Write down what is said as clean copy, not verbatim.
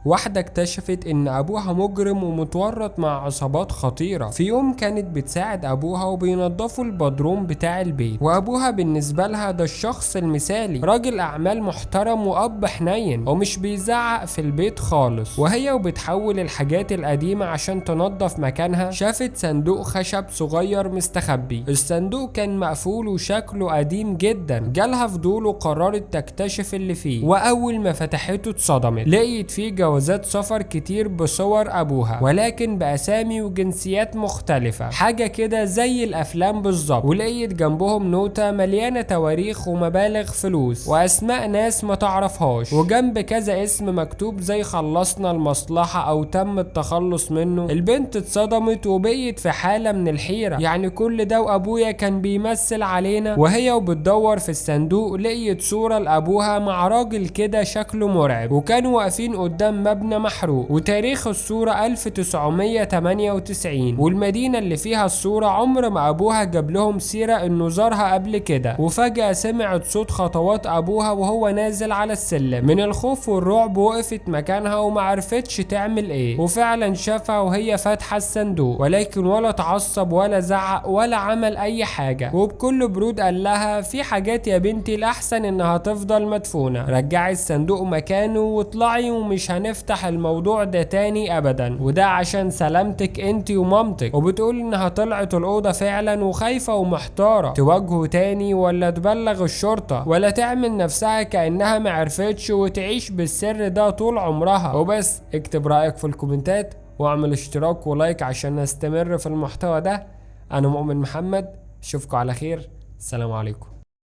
واحدة اكتشفت ان ابوها مجرم ومتورط مع عصابات خطيرة. في يوم كانت بتساعد ابوها وبينضفوا البدروم بتاع البيت، وابوها بالنسبة لها ده الشخص المثالي، راجل اعمال محترم واب حنين ومش بيزعق في البيت خالص. وهي وبتحول الحاجات القديمة عشان تنظف مكانها، شافت صندوق خشب صغير مستخبي. الصندوق كان مقفول وشكله قديم جدا. جالها فضول وقررت تكتشف اللي فيه، واول ما فتحته اتصدمت. لقيت فيه جوازات سفر كتير بصور ابوها، ولكن باسامي وجنسيات مختلفة، حاجة كده زي الافلام بالظبط. ولقيت جنبهم نوتة مليانة تواريخ ومبالغ فلوس واسماء ناس ما تعرفهاش، وجنب كذا اسم مكتوب زي خلصنا المصلحة او تم التخلص منه. البنت اتصدمت وبقيت في حالة من الحيرة، يعني كل ده وابويا كان بيمثل علينا؟ وهي وبتدور في الصندوق لقيت صورة لابوها مع راجل كده شكله مرعب، وكانوا واقفين قدام مبنى محروق، وتاريخ الصورة 1998، والمدينة اللي فيها الصورة عمر ما ابوها جاب لهم سيرة انه زارها قبل كده. وفجأة سمعت صوت خطوات ابوها وهو نازل على السلم. من الخوف والرعب وقفت مكانها ومعرفتش تعمل ايه، وفعلا شافها وهي فاتحة الصندوق، ولكن ولا اتعصب ولا زعق ولا عمل اي حاجة. وبكل برود قال لها في حاجات يا بنتي الاحسن انها تفضل مدفونة، رجعي الصندوق مكانه واطلعي ومش هنفتح الموضوع ده تاني ابدا، وده عشان سلامتك انتي ومامتك. وبتقول انها طلعت الاوضة فعلا وخايفة ومحتارة تواجهه تاني ولا تبلغ الشرطة، ولا تعمل نفسها كأنها معرفتش وتعيش بالسر ده طول عمرها. وبس اكتب رأيك في الكومنتات واعمل اشتراك ولايك عشان نستمر في المحتوى ده. انا مؤمن محمد، اشوفكم على خير، السلام عليكم.